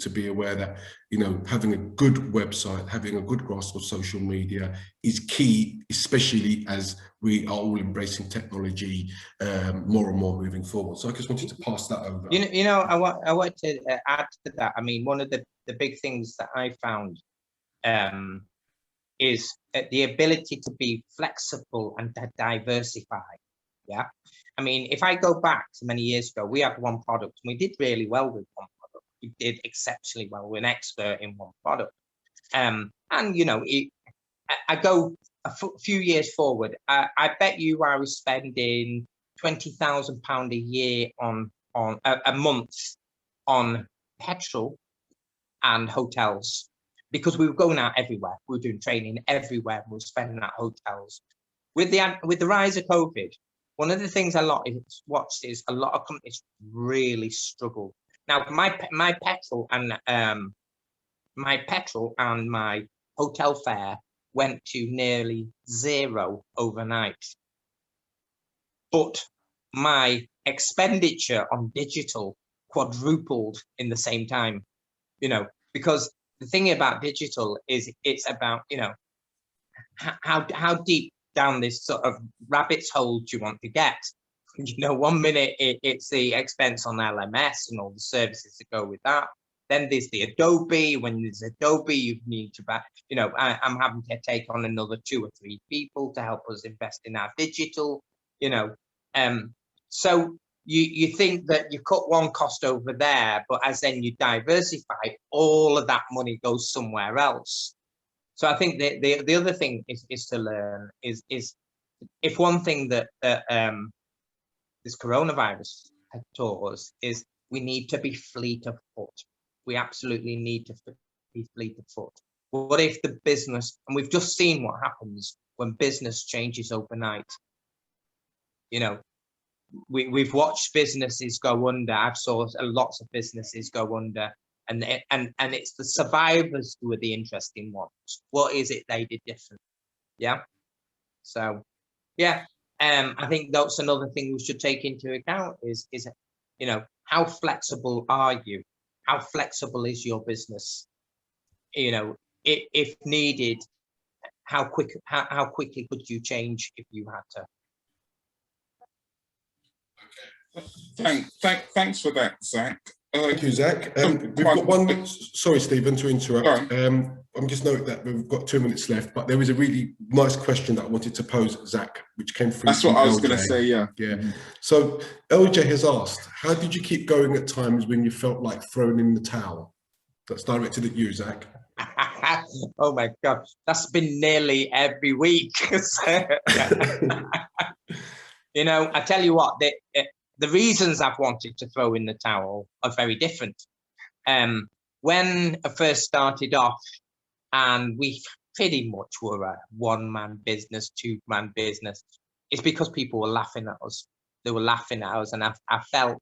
[SPEAKER 1] to be aware that, you know, having a good website, having a good grasp of social media is key, especially as we are all embracing technology more and more moving forward. So I just wanted to pass that over.
[SPEAKER 4] I want to add to that. I mean, one of the big things that I found is the ability to be flexible and to diversify. Yeah, I mean, if I go back to many years ago, we had one product and we did really well with one product. We did exceptionally well. We're an expert in one product. And you know, I go a few years forward. I bet you I was spending £20,000 a year on a month on petrol and hotels, because we were going out everywhere. We were doing training everywhere. We were spending at hotels. With the rise of COVID, one of the things I watched is a lot of companies really struggled. Now, my petrol and my hotel fare went to nearly zero overnight, but my expenditure on digital quadrupled in the same time. You know, because the thing about digital is it's about, you know, how deep down this sort of rabbit's hole do you want to get? You know, 1 minute it's the expense on LMS and all the services that go with that. Then there's the Adobe. When there's Adobe, you need to back, you know, I'm having to take on another 2 or 3 people to help us invest in our digital, you know. So you think that you cut one cost over there, but as then you diversify, all of that money goes somewhere else. So I think the other thing is to learn is if one thing that this coronavirus has taught us is we need to be fleet of foot. We absolutely need to be fleet of foot. What if the business, and we've just seen what happens when business changes overnight. You know, we've watched businesses go under. I've saw lots of businesses go under, and it's the survivors who are the interesting ones. What is it they did different? Yeah. So, yeah. I think that's another thing we should take into account is you know, how flexible are you? How flexible is your business? You know, if needed, how quickly could you change if you had to?
[SPEAKER 2] Thanks for that, Zach.
[SPEAKER 1] Thank you, Zach. We've got one. Sorry, Stephen, to interrupt. I'm just noting that we've got 2 minutes left, but there was a really nice question that I wanted to pose, Zach, which came through.
[SPEAKER 2] That's what I was going to say. Yeah.
[SPEAKER 1] Yeah. So LJ has asked, how did you keep going at times when you felt like throwing in the towel? That's directed at you, Zach.
[SPEAKER 4] Oh my God, that's been nearly every week. You know, I tell you what, the reasons I've wanted to throw in the towel are very different. When I first started off, and we pretty much were a one-man business, two-man business, it's because people were laughing at us. They were laughing at us, and I felt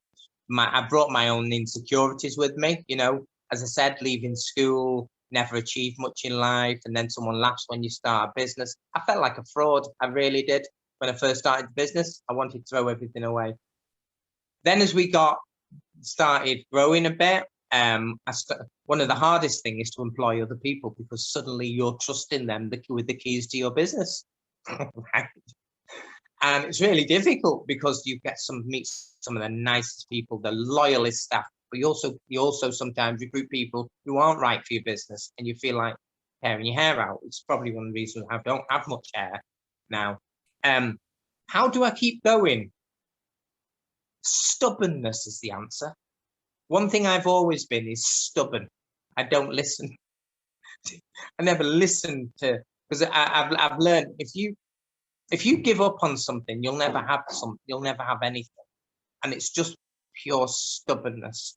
[SPEAKER 4] I brought my own insecurities with me. You know, as I said, leaving school, never achieved much in life, and then someone laughs when you start a business. I felt like a fraud. I really did. When I first started the business, I wanted to throw everything away. Then as we started growing a bit, one of the hardest things is to employ other people, because suddenly you're trusting them with the keys to your business. And it's really difficult because you meet some of the nicest people, the loyalist staff, but you also sometimes recruit people who aren't right for your business, and you feel like tearing your hair out. It's probably one of the reasons I don't have much hair now. How do I keep going? Stubbornness is the answer. One thing I've always been is stubborn. I don't listen. I never listen to, because I've learned if you give up on something, you'll never have anything, and it's just pure stubbornness.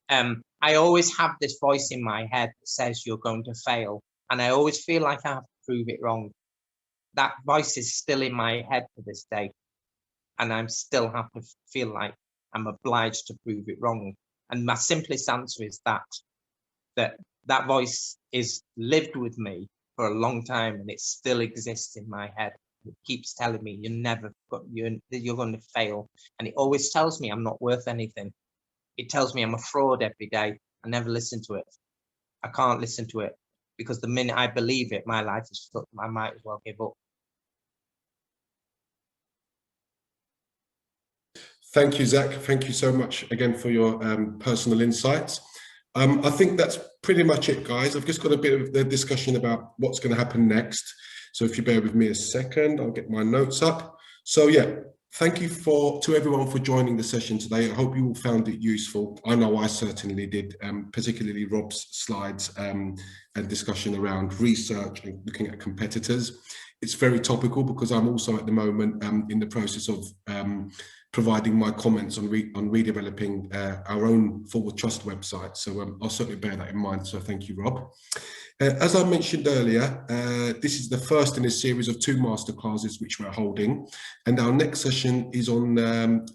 [SPEAKER 4] I always have this voice in my head that says you're going to fail, and I always feel like I have to prove it wrong. That voice is still in my head to this day, and I'm still have to feel like I'm obliged to prove it wrong. And my simplest answer is that voice is lived with me for a long time, and it still exists in my head. It keeps telling me you're going to fail, and it always tells me I'm not worth anything. It tells me I'm a fraud every day. I never listen to it. I can't listen to it, because the minute I believe it, my life is fucked. I might as well give up.
[SPEAKER 1] Thank you, Zach. Thank you so much again for your personal insights. I think that's pretty much it, guys. I've just got a bit of the discussion about what's going to happen next. So if you bear with me a second, I'll get my notes up. So yeah, thank you to everyone for joining the session today. I hope you all found it useful. I know I certainly did, particularly Rob's slides and discussion around research and looking at competitors. It's very topical because I'm also at the moment in the process of providing my comments on redeveloping our own Forward Trust website. So I'll certainly bear that in mind. So thank you, Rob. As I mentioned earlier, this is the first in a series of 2 masterclasses which we're holding. And our next session is on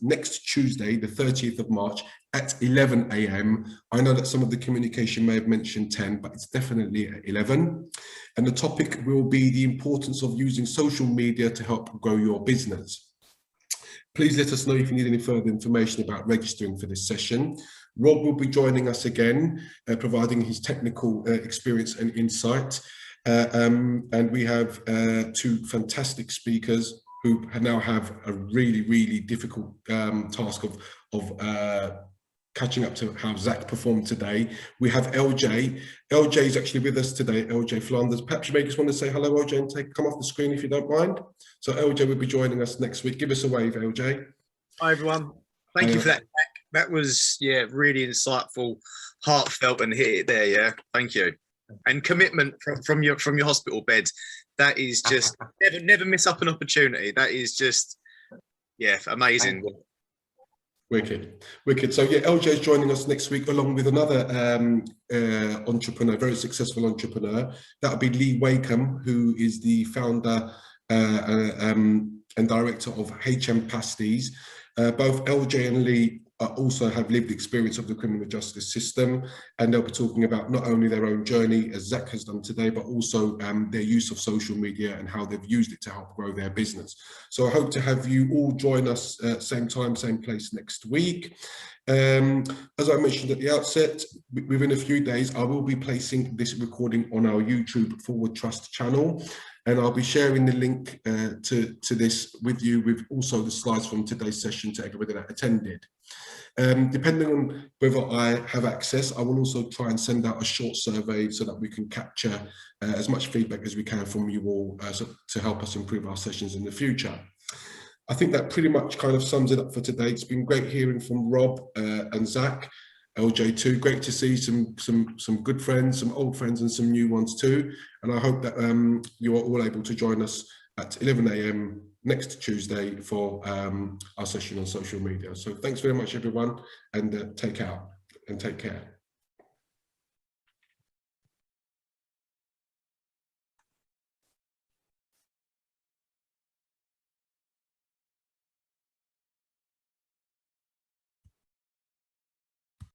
[SPEAKER 1] next Tuesday, the 30th of March at 11 a.m. I know that some of the communication may have mentioned 10, but it's definitely at 11. And the topic will be the importance of using social media to help grow your business. Please let us know if you need any further information about registering for this session. Rob will be joining us again, providing his technical experience and insight. And we have 2 fantastic speakers who now have a really, really difficult task of catching up to how Zach performed today. We have LJ. LJ is actually with us today, LJ Flanders. Perhaps you may just want to say hello, LJ, and come off the screen if you don't mind. So LJ will be joining us next week. Give us a wave, LJ.
[SPEAKER 5] Hi, everyone. Thank you for that. That was, yeah, really insightful, heartfelt, and hit it there. Yeah, thank you. And commitment from your hospital bed. That is just never miss up an opportunity. That is just, yeah, amazing.
[SPEAKER 1] Wicked. So yeah, LJ is joining us next week along with another entrepreneur, very successful entrepreneur. That'll be Lee Wakeham, who is the founder and director of HM Pasties. Both LJ and Lee also have lived experience of the criminal justice system, and they'll be talking about not only their own journey, as Zach has done today, but also their use of social media and how they've used it to help grow their business. So I hope to have you all join us same time, same place next week. As I mentioned at the outset, within a few days, I will be placing this recording on our YouTube Forward Trust channel, and I'll be sharing the link to this with you, with also the slides from today's session to everybody that attended. Depending on whether I have access, I will also try and send out a short survey so that we can capture as much feedback as we can from you all to help us improve our sessions in the future. I think that pretty much kind of sums it up for today. It's been great hearing from Rob and Zach, LJ too. Great to see some good friends, some old friends and some new ones too. And I hope that you are all able to join us at 11 a.m. next Tuesday for our session on social media. So thanks very much, everyone, and take care.